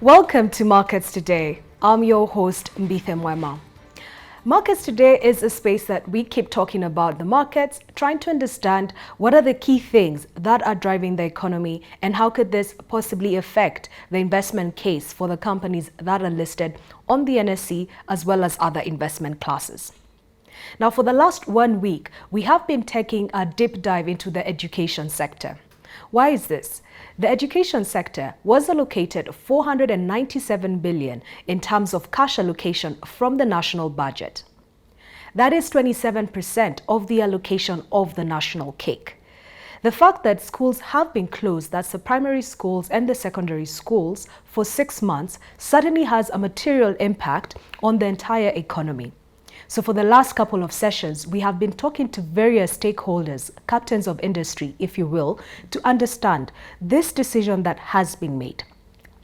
Welcome to Markets Today. I'm your host, Mbithe Mwema. Markets Today is a space that we keep talking about the markets, trying to understand what are the key things that are driving the economy and how could this possibly affect the investment case for the companies that are listed on the NSE as well as other investment classes. Now, for the last 1 week, we have been taking a deep dive into the education sector. Why is this? The education sector was allocated 497 billion in terms of cash allocation from the national budget. That is 27% of the allocation of the national cake. The fact that schools have been closed, that's the primary schools and the secondary schools, for 6 months certainly has a material impact on the entire economy. So for the last couple of sessions, we have been talking to various stakeholders, captains of industry, if you will, to understand this decision that has been made.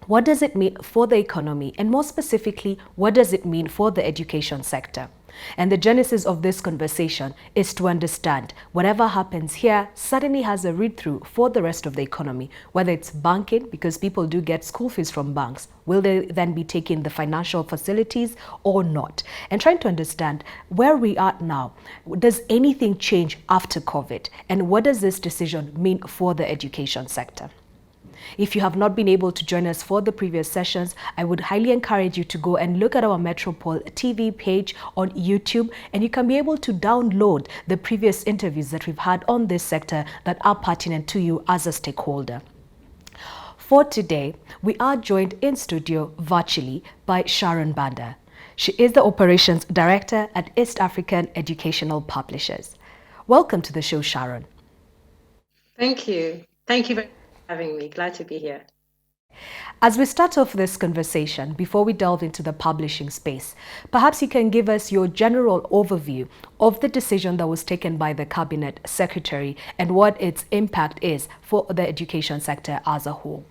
What does it mean for the economy? And more specifically, what does it mean for the education sector? And the genesis of this conversation is to understand whatever happens here suddenly has a read-through for the rest of the economy, whether it's banking, because people do get school fees from banks. Will they then be taking the financial facilities or not? And trying to understand where we are now. Does anything change after COVID? And what does this decision mean for the education sector? If you have not been able to join us for the previous sessions, I would highly encourage you to go and look at our Metropole TV page on YouTube, and you can be able to download the previous interviews that we've had on this sector that are pertinent to you as a stakeholder. For today, we are joined in studio virtually by Sharon Mbanda. She is the Operations Director at East African Educational Publishers. Welcome to the show, Sharon. Thank you. Thank you very much for having me. Glad to be here. As we start off this conversation, before we delve into the publishing space, perhaps you can give us your general overview of the decision that was taken by the Cabinet Secretary and what its impact is for the education sector as a whole.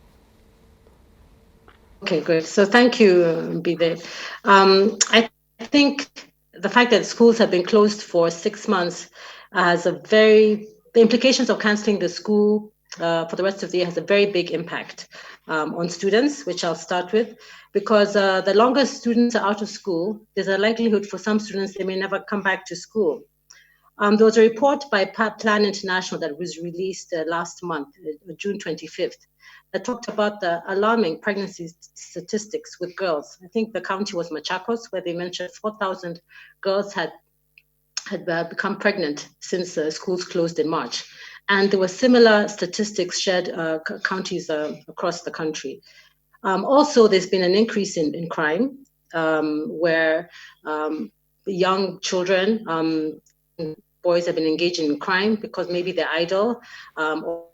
Okay, great. So thank you, Mbide. I think the fact that schools have been closed for 6 months the implications of cancelling the school for the rest of the year has a very big impact on students, which I'll start with, because the longer students are out of school, there's a likelihood for some students they may never come back to school. There was a report by Plan International that was released last month, June 25th, that talked about the alarming pregnancy statistics with girls. I think the county was Machakos, where they mentioned 4,000 girls had become pregnant since schools closed in March. And there were similar statistics shared counties across the country. Also, there's been an increase in crime, where young children, boys have been engaging in crime because maybe they're idle or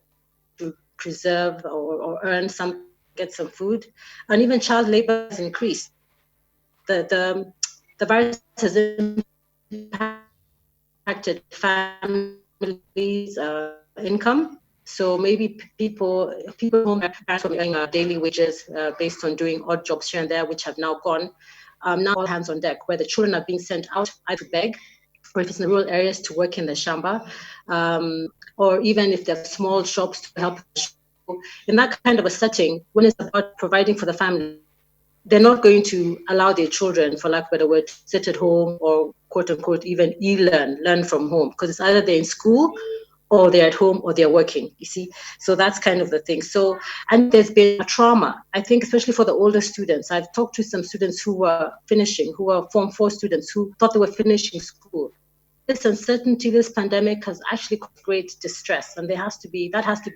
to preserve or earn get some food. And even child labor has increased. The virus has impacted families' income. So maybe people home parents were earning daily wages based on doing odd jobs here and there, which have now gone. Now all hands on deck, where the children are being sent out to beg, or if it's in the rural areas to work in the shamba, or even if they have small shops to help. In that kind of a setting, when it's about providing for the family, they're not going to allow their children, for lack of a better word, sit at home or quote unquote even learn from home, because it's either they're in school or they're at home or they're working, you see. So that's kind of the thing. So, and there's been a trauma, I think, especially for the older students. I've talked to some students who were Form 4 students who thought they were finishing school. This uncertainty, this pandemic has actually caused great distress, and that has to be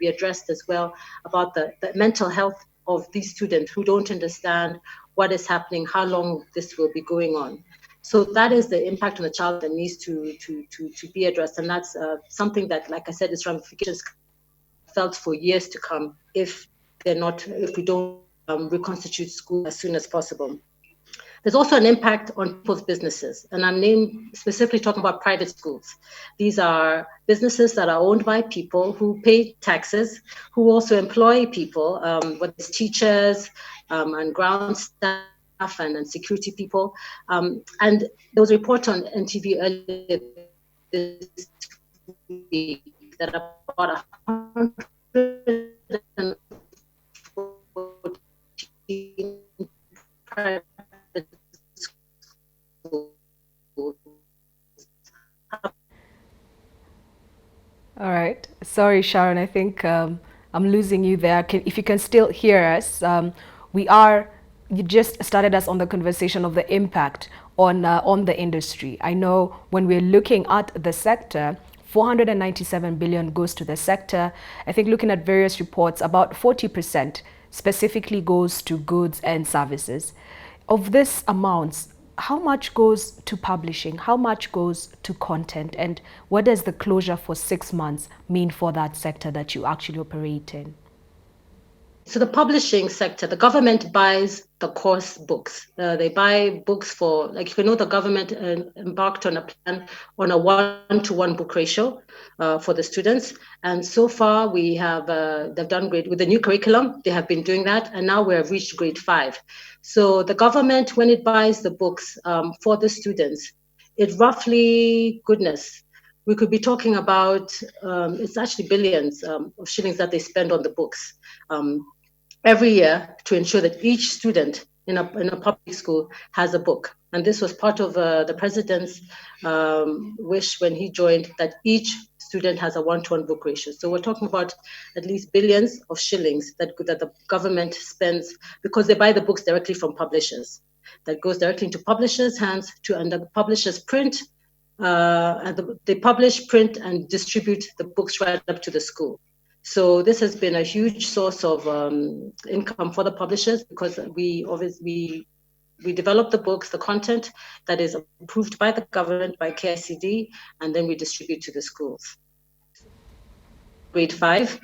addressed as well, about the mental health of these students who don't understand what is happening, how long this will be going on. So that is the impact on the child that needs to be addressed, and that's something that, like I said, is ramifications felt for years to come if we don't reconstitute school as soon as possible. There's also an impact on people's businesses, and I'm specifically talking about private schools. These are businesses that are owned by people who pay taxes, who also employ people, whether it's teachers and ground staff and security people. And there was a report on NTV earlier this week that about 114 Sorry, Sharon, I think I'm losing you there. If you can still hear us, you just started us on the conversation of the impact on the industry. I know when we're looking at the sector, 497 billion goes to the sector. I think looking at various reports, about 40% specifically goes to goods and services. Of this amounts, how much goes to publishing? How much goes to content? And what does the closure for 6 months mean for that sector that you actually operate in? So the publishing sector, the government buys the course books. They buy books for, like, you know, the government embarked on a plan on a 1-to-1 book ratio for the students. And so far we have, they've done great with the new curriculum. They have been doing that. And now we have reached grade 5. So the government, when it buys the books for the students, it roughly, goodness, we could be talking about, it's actually billions of shillings that they spend on the books. Every year to ensure that each student in a public school has a book. And this was part of the president's wish when he joined, that each student has a 1-to-1 book ratio. So we're talking about at least billions of shillings that the government spends because they buy the books directly from publishers. That goes directly into publishers' hands and the publishers print, they publish, print, and distribute the books right up to the school. So this has been a huge source of income for the publishers because we develop the books, the content that is approved by the government, by KICD, and then we distribute to the schools. Grade 5,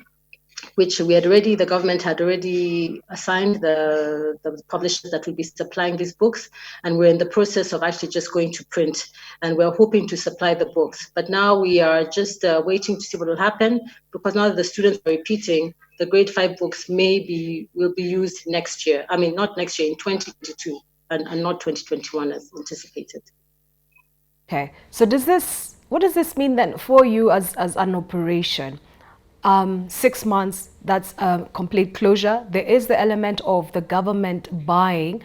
which the government had already assigned the publishers that will be supplying these books. And we're in the process of actually just going to print, and we're hoping to supply the books. But now we are just waiting to see what will happen, because now that the students are repeating, the grade 5 books will be used next year. I mean, not next year, in 2022, and not 2021 as anticipated. Okay, so what does this mean then for you as an operation? 6 months, that's a complete closure. There is the element of the government buying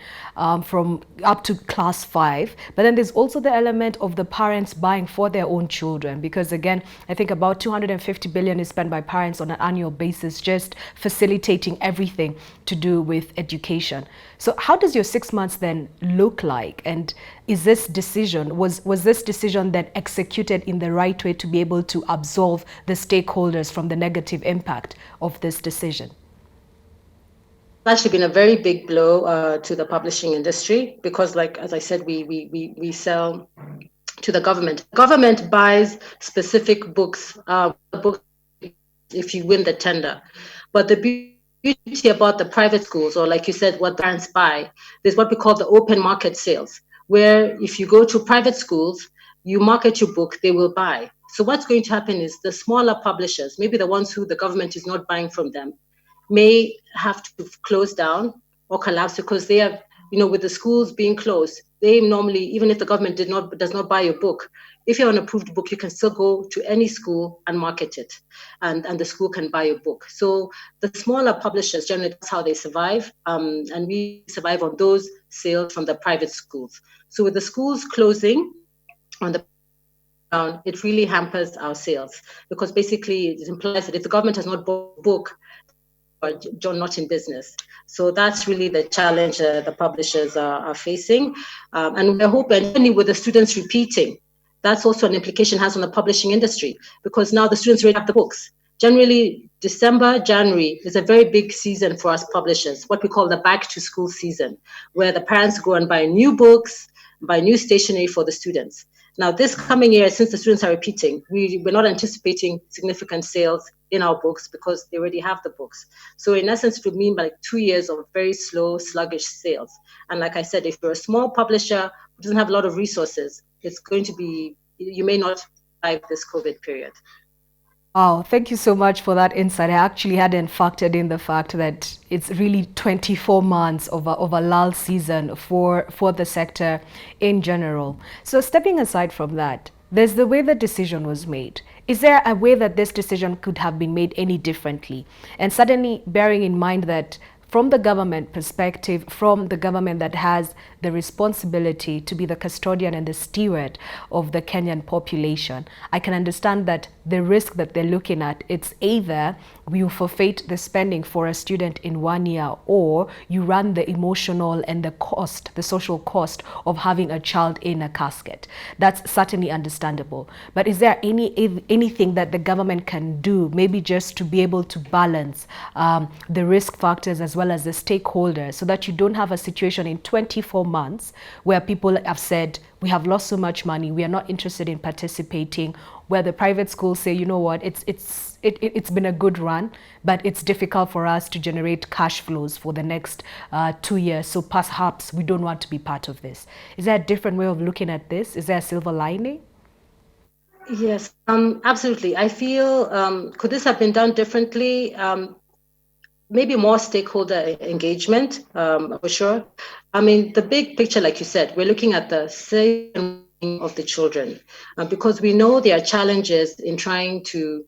from up to class 5, but then there's also the element of the parents buying for their own children, because again, I think about 250 billion is spent by parents on an annual basis, just facilitating everything to do with education. So how does your 6 months then look like? And is this decision, was this decision then executed in the right way to be able to absolve the stakeholders from the negative impact of this decision? It's actually been a very big blow to the publishing industry because, like, as I said, we sell to the government. Government buys specific books, if you win the tender. But the beauty about the private schools, or like you said, what parents buy, there's what we call the open market sales, where if you go to private schools, you market your book, they will buy. So what's going to happen is the smaller publishers, maybe the ones who the government is not buying from them, may have to close down or collapse because they have, with the schools being closed, they normally, even if the government does not buy your book, if you're an approved book, you can still go to any school and market it, and the school can buy your book. So the smaller publishers, generally, that's how they survive, and we survive on those sales from the private schools. So with the schools closing on the ground, it really hampers our sales because basically it implies that if the government has not bought a book, John not in business. So that's really the challenge the publishers are facing. And we're hoping, with the students repeating, that's also an implication has on the publishing industry because now the students already have the books. Generally, December, January is a very big season for us publishers, what we call the back to school season, where the parents go and buy new books, buy new stationery for the students. Now, this coming year, since the students are repeating, we're not anticipating significant sales in our books because they already have the books. So in essence, it would mean like 2 years of very slow, sluggish sales. And like I said, if you're a small publisher who doesn't have a lot of resources, it's going to be, you may not survive this COVID period. Wow, thank you so much for that insight. I actually hadn't factored in the fact that it's really 24 months of a lull season for the sector in general. So stepping aside from that, there's the way the decision was made. Is there a way that this decision could have been made any differently? And suddenly bearing in mind that from the government perspective, from the government that has the responsibility to be the custodian and the steward of the Kenyan population, I can understand that the risk that they're looking at, it's either you forfeit the spending for a student in 1 year, or you run the emotional and the cost, the social cost of having a child in a casket. That's certainly understandable. But is there anything that the government can do, maybe just to be able to balance the risk factors as well as the stakeholders, so that you don't have a situation in 24 months where people have said, we have lost so much money, we are not interested in participating, where the private schools say, you know what, it's been a good run, but it's difficult for us to generate cash flows for the next 2 years, so perhaps we don't want to be part of this. Is there a different way of looking at this? Is there a silver lining? Yes, absolutely. I feel, could this have been done differently? Maybe more stakeholder engagement, for sure. I mean, the big picture, like you said, we're looking at the safety of the children, because we know there are challenges in trying to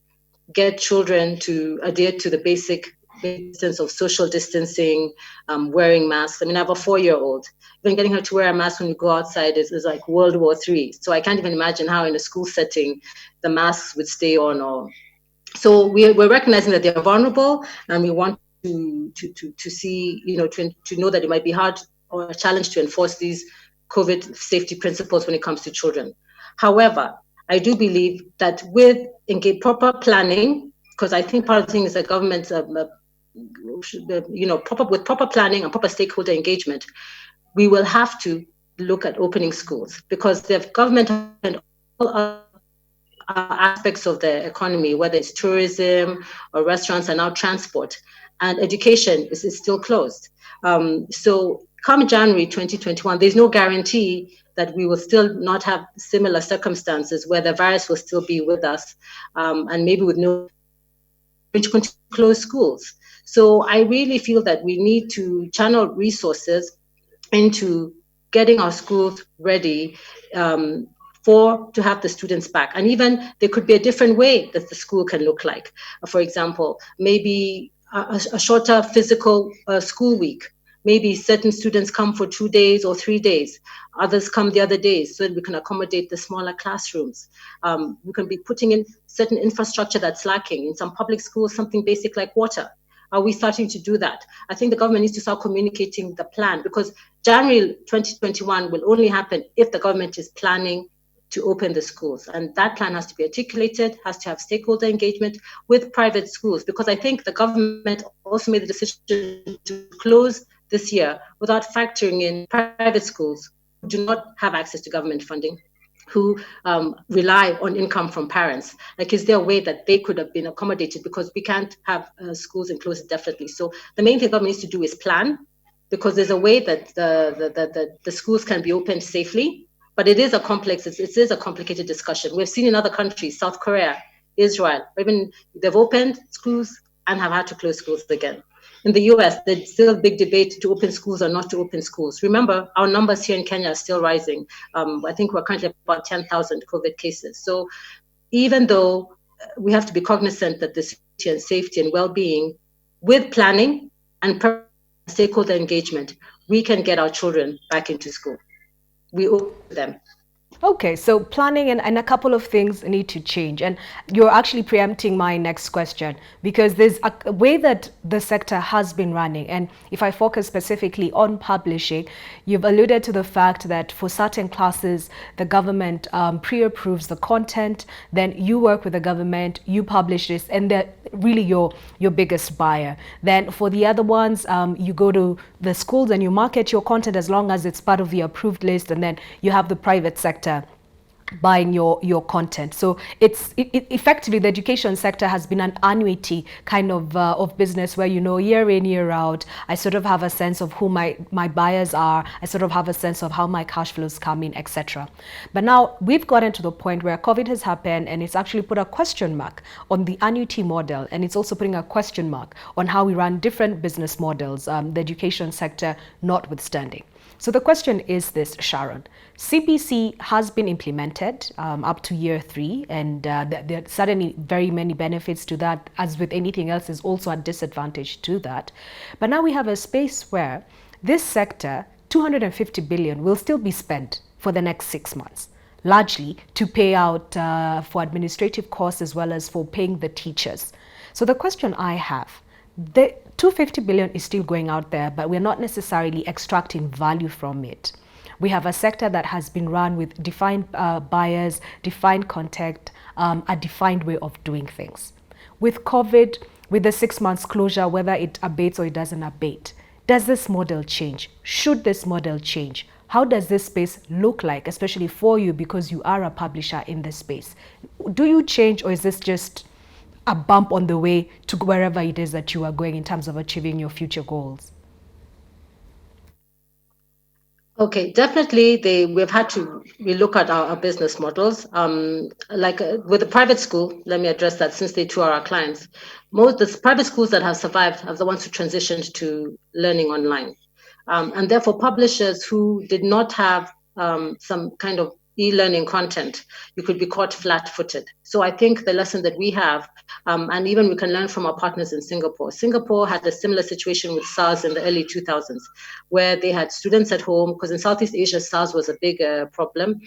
get children to adhere to the basic sense of social distancing, wearing masks. I mean, I have a 4-year-old. Even getting her to wear a mask when you go outside is like World War III. So I can't even imagine how in a school setting the masks would stay on. Or so we're recognizing that they're vulnerable, and we want to see, to know that it might be hard or a challenge to enforce these COVID safety principles when it comes to children. However, I do believe that with proper planning, because I think part of the thing is that government, with proper planning and proper stakeholder engagement, we will have to look at opening schools, because the government and all aspects of the economy, whether it's tourism or restaurants and now transport, and education is still closed. So come January 2021, there's no guarantee that we will still not have similar circumstances where the virus will still be with us, and maybe with no going to continue to close schools. So I really feel that we need to channel resources into getting our schools ready, to have the students back. And even there could be a different way that the school can look like. For example, maybe a shorter physical school week. Maybe certain students come for 2 days or 3 days. Others come the other days, so that we can accommodate the smaller classrooms. We can be putting in certain infrastructure that's lacking. In some public schools, something basic like water. Are we starting to do that? I think the government needs to start communicating the plan, because January 2021 will only happen if the government is planning to open the schools. And that plan has to be articulated, has to have stakeholder engagement with private schools, because I think the government also made the decision to close this year without factoring in private schools who do not have access to government funding, who rely on income from parents. Like, is there a way that they could have been accommodated? Because we can't have schools enclosed indefinitely. So the main thing government needs to do is plan, because there's a way that the schools can be opened safely. But it is a complicated discussion. We've seen in other countries, South Korea, Israel, even they've opened schools and have had to close schools again. In the US, there's still a big debate to open schools or not to open schools. Remember, our numbers here in Kenya are still rising. I think we're currently about 10,000 COVID cases. So even though we have to be cognizant that the safety and well-being, with planning and stakeholder engagement, we can get our children back into school. We owe them. Okay, so planning and a couple of things need to change. And you're actually preempting my next question, because there's a way that the sector has been running. And if I focus specifically on publishing, you've alluded to the fact that for certain classes, the government pre-approves the content, then you work with the government, you publish this, and they're really your biggest buyer. Then for the other ones, you go to the schools and you market your content as long as it's part of the approved list, and then you have the private sector buying your content. So it's effectively the education sector has been an annuity kind of business where, year in, year out, I sort of have a sense of who my buyers are. I sort of have a sense of how my cash flows come in, etc. But now we've gotten to the point where COVID has happened, and it's actually put a question mark on the annuity model, and it's also putting a question mark on how we run different business models, the education sector notwithstanding. So the question is this, Sharon. CBC has been implemented up to year 3, and there are certainly very many benefits to that. As with anything else, there's also a disadvantage to that. But now we have a space where this sector, 250 billion, will still be spent for the next 6 months, largely to pay out for administrative costs as well as for paying the teachers. So the question I have, the 250 billion is still going out there, but we're not necessarily extracting value from it. We have a sector that has been run with defined buyers, defined content, a defined way of doing things. With COVID, with the 6 months closure, whether it abates or it doesn't abate, does this model change? Should this model change? How does this space look like, especially for you because you are a publisher in this space? Do you change, or is this just a bump on the way to wherever it is that you are going in terms of achieving your future goals? Okay, definitely we've had to relook at our business models. With the private school, let me address that since they too are our clients. Most the private schools that have survived are the ones who transitioned to learning online. And therefore publishers who did not have some kind of e-learning content, you could be caught flat-footed. So I think the lesson that we have, and even we can learn from our partners in Singapore. Singapore had a similar situation with SARS in the early 2000s, where they had students at home, because in Southeast Asia, SARS was a big problem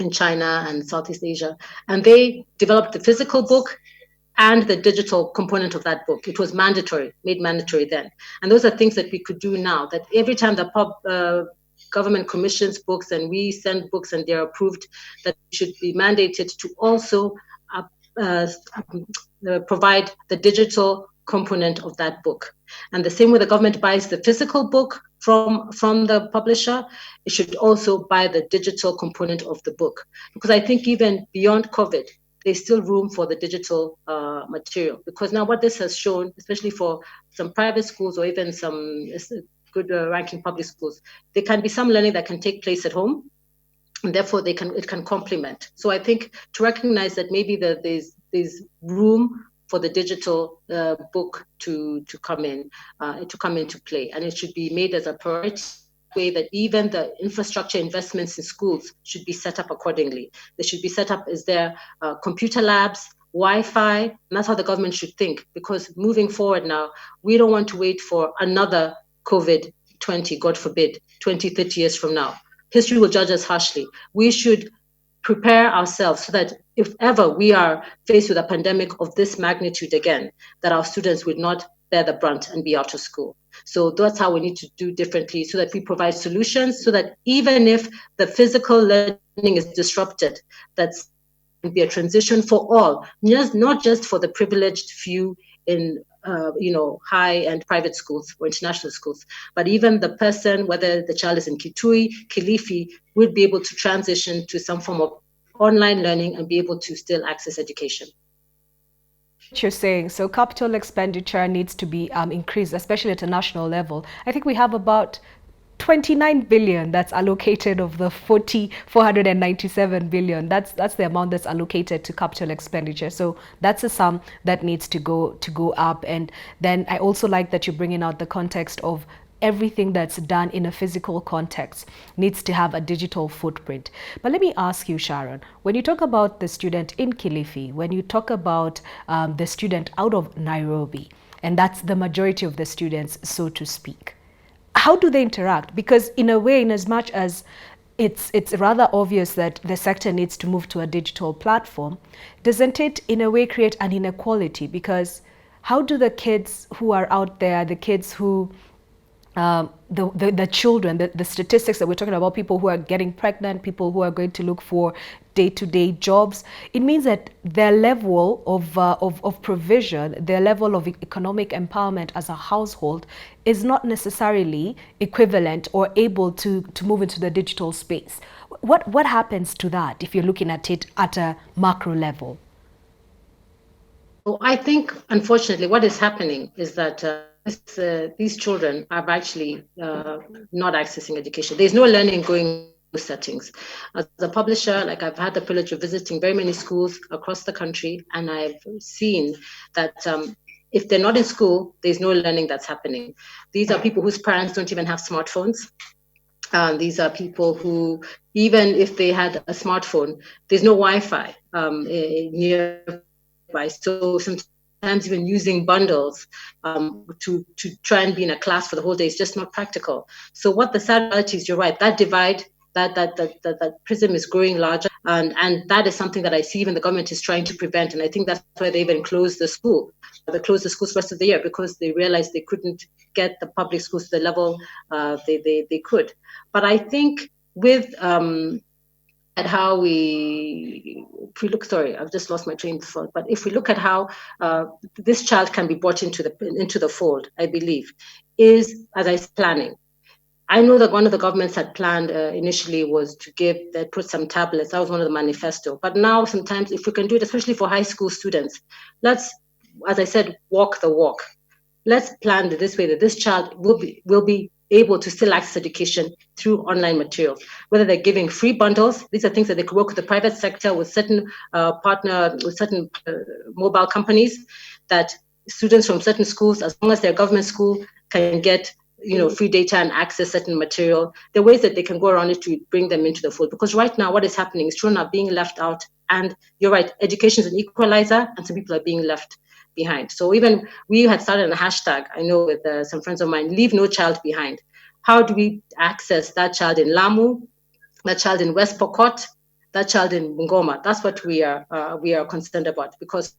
in China and Southeast Asia. And they developed the physical book and the digital component of that book. It was mandatory, made mandatory then. And those are things that we could do now, that every time the government commissions books and we send books and they're approved, that should be mandated to also provide the digital component of that book. And the same way the government buys the physical book from the publisher, it should also buy the digital component of the book. Because I think even beyond COVID, there's still room for the digital material. Because now what this has shown, especially for some private schools or even some good ranking public schools, there can be some learning that can take place at home, and therefore it can complement. So I think to recognize that maybe there's room for the digital book to come into play, and it should be made as a priority way that even the infrastructure investments in schools should be set up accordingly. They should be set up as their computer labs, Wi-Fi, and that's how the government should think, because moving forward now, we don't want to wait for another COVID-20, God forbid, 20, 30 years from now. History will judge us harshly. We should prepare ourselves so that if ever we are faced with a pandemic of this magnitude again, that our students would not bear the brunt and be out of school. So that's how we need to do differently, so that we provide solutions, so that even if the physical learning is disrupted, that's be a transition for all, not just for the privileged few in high-end private schools or international schools, but even the person, whether the child is in Kitui, Kilifi, would be able to transition to some form of online learning and be able to still access education. What you're saying, so capital expenditure needs to be increased, especially at a national level. I think we have about 29 billion that's allocated of the 497 billion. That's the amount that's allocated to capital expenditure. So that's a sum that needs to go up. And then I also like that you're bringing out the context of everything that's done in a physical context needs to have a digital footprint. But let me ask you, Sharon, when you talk about the student in Kilifi, when you talk about the student out of Nairobi, and that's the majority of the students, so to speak, how do they interact? Because in a way, in as much as it's rather obvious that the sector needs to move to a digital platform, doesn't it in a way create an inequality? Because how do the kids who are out there, the kids who the children, the statistics that we're talking about, people who are getting pregnant, people who are going to look for day-to-day jobs, it means that their level of provision, their level of economic empowerment as a household is not necessarily equivalent or able to move into the digital space. What happens to that if you're looking at it at a macro level? Well, I think, unfortunately, what is happening is that these children are actually not accessing education. There's no learning going settings. As a publisher, like I've had the privilege of visiting very many schools across the country, and I've seen that if they're not in school, there's no learning that's happening. These are people whose parents don't even have smartphones. These are people who, even if they had a smartphone, there's no Wi-Fi nearby. So sometimes even using bundles to try and be in a class for the whole day is just not practical. So what the sad reality is, you're right, that divide, that prism is growing larger, and that is something that I see even the government is trying to prevent. And I think that's why they even closed the school. They closed the schools the rest of the year because they realized they couldn't get the public schools to the level they could. But I think with at how if we look, sorry, I've just lost my train of thought. But if we look at how this child can be brought into the fold, I believe, is, as I said, planning. I know that one of the governments had planned initially was to put some tablets. That was one of the manifesto. But now sometimes if we can do it, especially for high school students, let's, as I said, walk the walk. Let's plan it this way, that this child will be able to still access education through online materials, whether they're giving free bundles. These are things that they could work with the private sector, with certain mobile companies, that students from certain schools, as long as they're government school, can get free data and access certain material. There are ways that they can go around it to bring them into the fold. Because right now what is happening is children are being left out. And you're right, education is an equalizer, and some people are being left behind. So even we had started a hashtag, I know, with some friends of mine, leave no child behind. How do we access that child in Lamu, that child in West Pokot, that child in Bungoma? That's what we are concerned about, because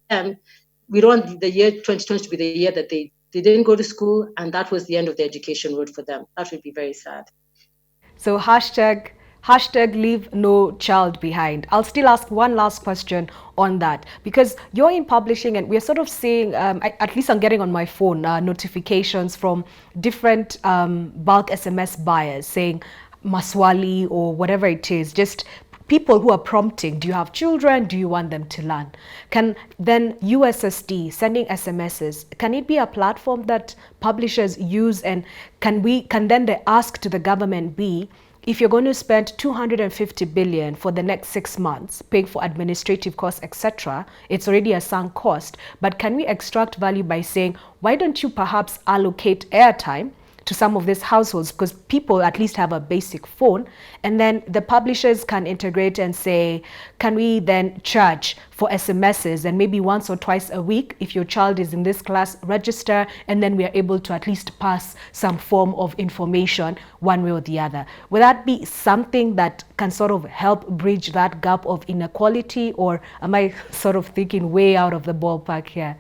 we don't want the year 2020 to be the year that they didn't go to school, and that was the end of the education road for them. That would be very sad. So hashtag leave no child behind. I'll still ask one last question on that, because you're in publishing and we're sort of seeing, at least I'm getting on my phone notifications from different bulk SMS buyers saying maswali or whatever it is, just people who are prompting, do you have children? Do you want them to learn? Can then USSD sending SMSs, can it be a platform that publishers use, and can then the ask to the government be, if you're going to spend 250 billion for the next 6 months paying for administrative costs, etc., it's already a sunk cost, but can we extract value by saying, why don't you perhaps allocate airtime to some of these households, because people at least have a basic phone, and then the publishers can integrate and say, can we then charge for SMSs, and maybe once or twice a week, if your child is in this class, register, and then we are able to at least pass some form of information one way or the other. Would that be something that can sort of help bridge that gap of inequality, or am I sort of thinking way out of the ballpark here?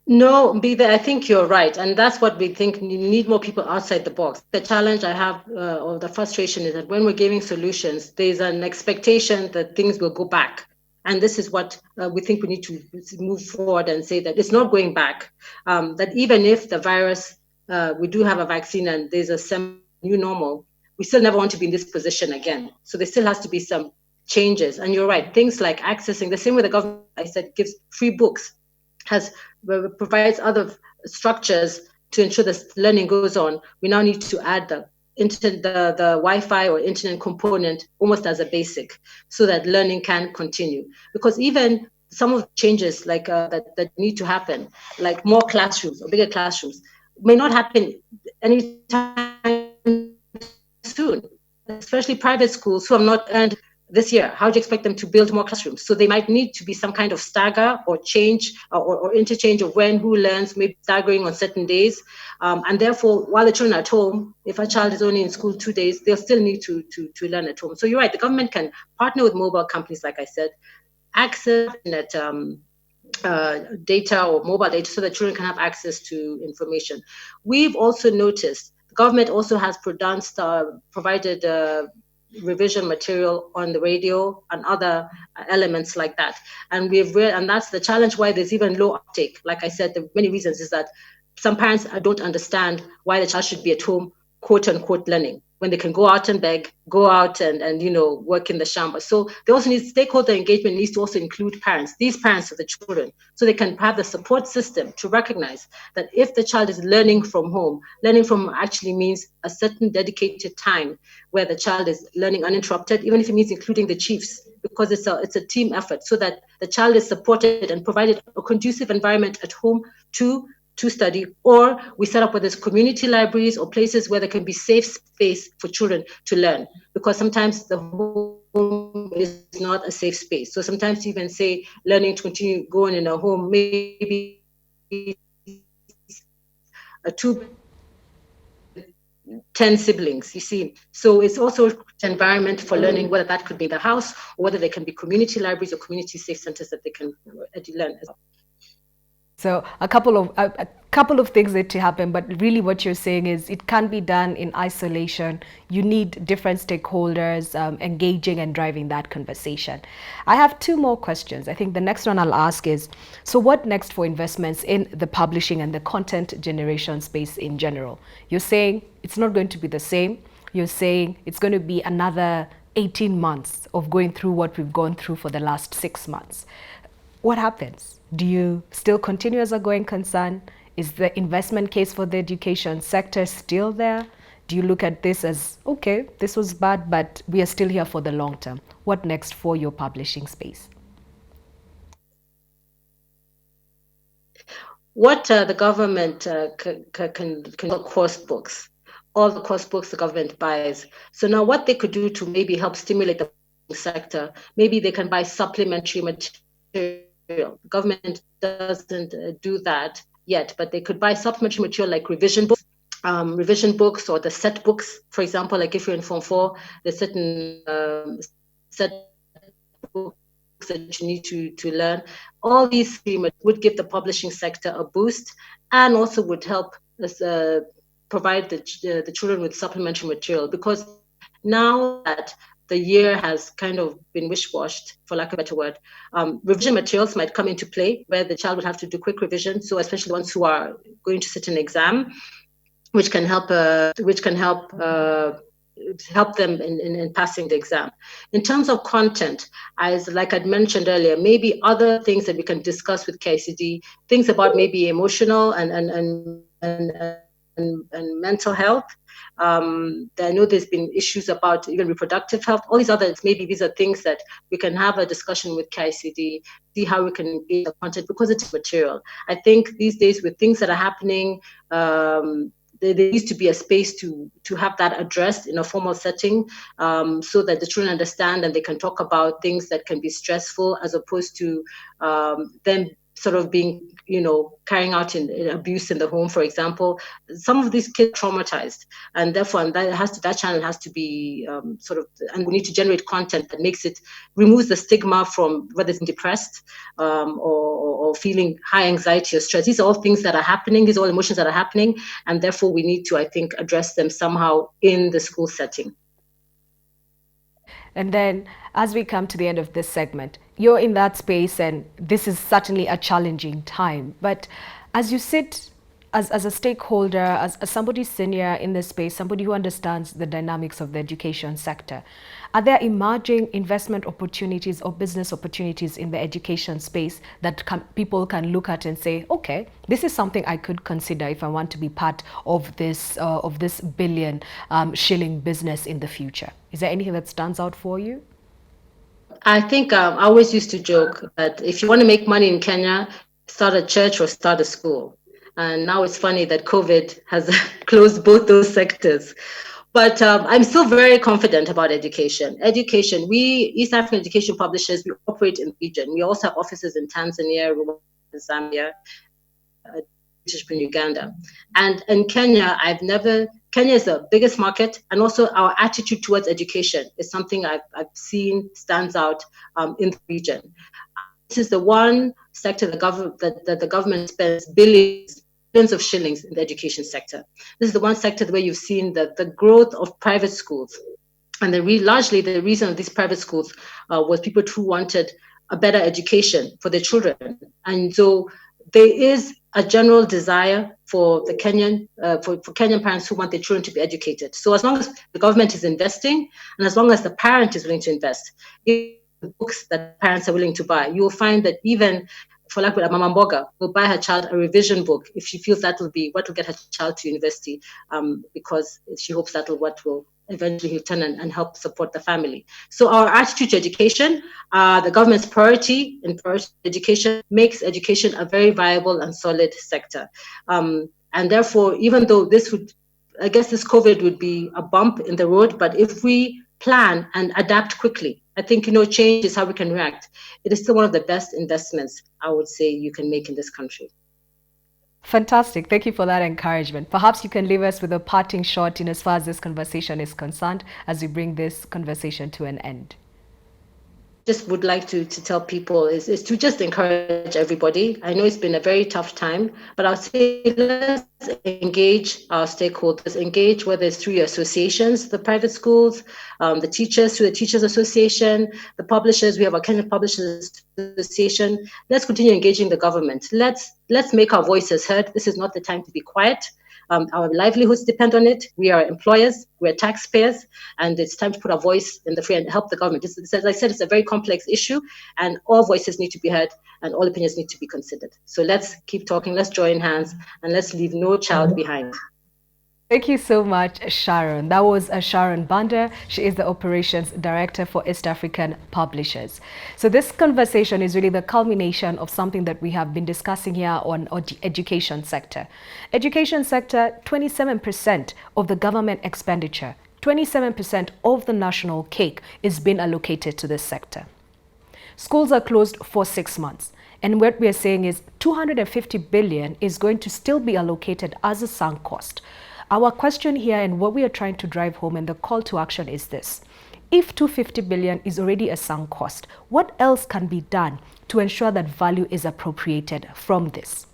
No, Mbida, I think you're right. And that's what we think. You need more people outside the box. The challenge I have, or the frustration, is that when we're giving solutions, there's an expectation that things will go back. And this is what we think we need to move forward and say that it's not going back. That even if the virus, we do have a vaccine and there's a new normal, we still never want to be in this position again. So there still has to be some changes. And you're right, things like accessing, the same way the government, I said, gives free books, provides other structures to ensure that learning goes on. We now need to add the Wi-Fi or internet component almost as a basic, so that learning can continue. Because even some of the changes that need to happen, like more classrooms or bigger classrooms, may not happen anytime soon, especially private schools who have not earned this year. How do you expect them to build more classrooms? So they might need to be some kind of stagger or change or interchange of when who learns, maybe staggering on certain days. And therefore, while the children are at home, if a child is only in school 2 days, they'll still need to learn at home. So you're right, the government can partner with mobile companies, like I said, access internet data or mobile data so that children can have access to information. We've also noticed the government also has provided revision material on the radio and other elements like that. And and that's the challenge why there's even low uptake. Like I said, the many reasons is that some parents don't understand why the child should be at home, quote unquote, learning, when they can go out and beg, go out and work in the shamba. So they also need stakeholder engagement, needs to also include parents, these parents of the children, so they can have the support system to recognize that if the child is learning from home, learning from actually means a certain dedicated time where the child is learning uninterrupted, even if it means including the chiefs, because it's a team effort, so that the child is supported and provided a conducive environment at home to to study, or we set up whether it's community libraries or places where there can be safe space for children to learn, because sometimes the home is not a safe space. So sometimes you even say learning to continue going in a home, maybe a 10 siblings, you see. So it's also an environment for learning, whether that could be the house or whether they can be community libraries or community safe centers that they can learn as well. So a couple of things need to happen, but really what you're saying is it can't be done in isolation. You need different stakeholders engaging and driving that conversation. I have two more questions. I think the next one I'll ask is, so what next for investments in the publishing and the content generation space in general? You're saying it's not going to be the same. You're saying it's going to be another 18 months of going through what we've gone through for the last 6 months. What happens? Do you still continue as a going concern? Is the investment case for the education sector still there? Do you look at this as, okay, this was bad, but we are still here for the long term? What next for your publishing space? What the government can course books, all the course books the government buys. So now what they could do to maybe help stimulate the sector, maybe they can buy supplementary material. The government doesn't do that yet, but they could buy supplementary material like revision books or the set books. For example, like if you're in Form 4, there's certain set books that you need to learn. All these would give the publishing sector a boost, and also would help us provide the children with supplementary material, because now that the year has kind of been wish-washed, for lack of a better word, revision materials might come into play where the child would have to do quick revision. So especially the ones who are going to sit an exam, which can help them in passing the exam. In terms of content, like I'd mentioned earlier, maybe other things that we can discuss with KICD, things about maybe emotional and mental health. I know there's been issues about even reproductive health, all these others. Maybe these are things that we can have a discussion with KICD, see how we can engage the content, because it's material. I think these days with things that are happening, there needs to be a space to have that addressed in a formal setting, so that the children understand and they can talk about things that can be stressful, as opposed to them sort of being, carrying out in abuse in the home, for example. Some of these kids are traumatized, and therefore that channel has to be and we need to generate content that removes the stigma from whether it's depressed or feeling high anxiety or stress. These are all things that are happening. These are all emotions that are happening, and therefore we need to, I think, address them somehow in the school setting. And then as we come to the end of this segment, you're in that space and this is certainly a challenging time. But as you sit as a stakeholder, as somebody senior in this space, somebody who understands the dynamics of the education sector, are there emerging investment opportunities or business opportunities in the education space that people can look at and say, okay, this is something I could consider if I want to be part of this billion shilling business in the future? Is there anything that stands out for you? I think I always used to joke that if you want to make money in Kenya, start a church or start a school. And now it's funny that COVID has closed both those sectors. But I'm still very confident about education. We, East African Education Publishers, we operate in the region. We also have offices in Tanzania, Rwanda, Zambia, in Uganda. And in Kenya, Kenya is the biggest market, and also our attitude towards education is something I've seen stands out in the region. This is the one sector that the government spends billions of shillings in the education sector. This is the one sector where you've seen the growth of private schools. And largely the reason of these private schools was people who wanted a better education for their children. And so there is a general desire for the Kenyan parents who want their children to be educated. So as long as the government is investing, and as long as the parent is willing to invest in the books that parents are willing to buy, you will find that even, for like a Mama Mboga will buy her child a revision book if she feels that will be what will get her child to university, because she hopes that will what will eventually he'll turn and help support the family. So our attitude to education, the government's priority in education makes education a very viable and solid sector. And therefore, even though this COVID would be a bump in the road, but if we plan and adapt quickly, I think, change is how we can react. It is still one of the best investments I would say you can make in this country. Fantastic. Thank you for that encouragement. Perhaps you can leave us with a parting shot in as far as this conversation is concerned as we bring this conversation to an end. Just would like to tell people is to just encourage everybody. I know it's been a very tough time, but I'll say let's engage our stakeholders, engage whether it's through your associations, the private schools, the teachers, through the Teachers Association, the publishers. We have a Kenyan Publishers Association. Let's continue engaging the government. Let's make our voices heard. This is not the time to be quiet. Our livelihoods depend on it. We are employers, we're taxpayers, and it's time to put our voice in the fray and help the government. As I said, it's a very complex issue, and all voices need to be heard and all opinions need to be considered. So let's keep talking, let's join hands, and let's leave no child behind. Thank you so much, Sharon. That was Sharon Mbanda. She is the Operations Director for East African Publishers. So this conversation is really the culmination of something that we have been discussing here on the education sector. Education sector, 27% of the government expenditure, 27% of the national cake is being allocated to this sector. Schools are closed for 6 months. And what we are saying is 250 billion is going to still be allocated as a sunk cost. Our question here and what we are trying to drive home and the call to action is this. If 250 billion is already a sunk cost, what else can be done to ensure that value is appropriated from this?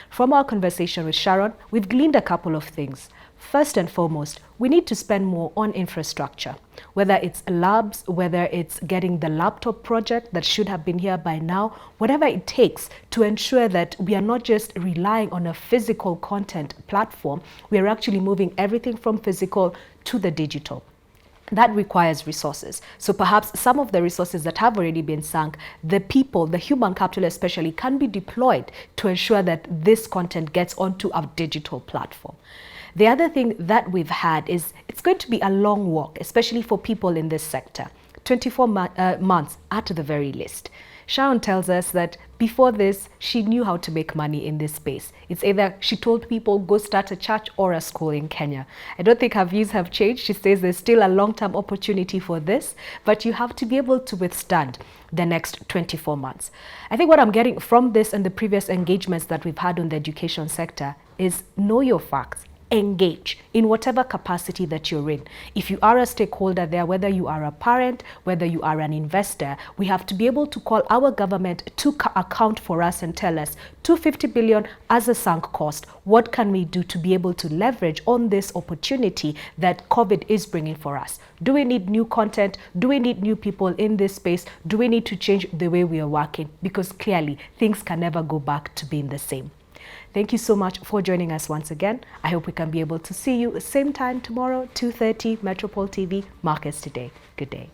From our conversation with Sharon, we've gleaned a couple of things. First and foremost, we need to spend more on infrastructure, whether it's labs, whether it's getting the laptop project that should have been here by now, whatever it takes to ensure that we are not just relying on a physical content platform, we are actually moving everything from physical to the digital. That requires resources. So perhaps some of the resources that have already been sunk, the people, the human capital especially, can be deployed to ensure that this content gets onto our digital platform. The other thing that we've had is it's going to be a long walk, especially for people in this sector, 24 months at the very least. Sharon tells us that before this, she knew how to make money in this space. It's either she told people, go start a church or a school in Kenya. I don't think her views have changed. She says there's still a long-term opportunity for this, but you have to be able to withstand the next 24 months. I think what I'm getting from this and the previous engagements that we've had on the education sector is know your facts. Engage in whatever capacity that you're in. If you are a stakeholder there, whether you are a parent, whether you are an investor, we have to be able to call our government to account for us and tell us 250 billion as a sunk cost. What can we do to be able to leverage on this opportunity that COVID is bringing for us? Do we need new content? Do we need new people in this space? Do we need to change the way we are working? Because clearly things can never go back to being the same. Thank you so much for joining us once again. I hope we can be able to see you same time tomorrow, 2:30, Metropole TV, Markets Today. Good day.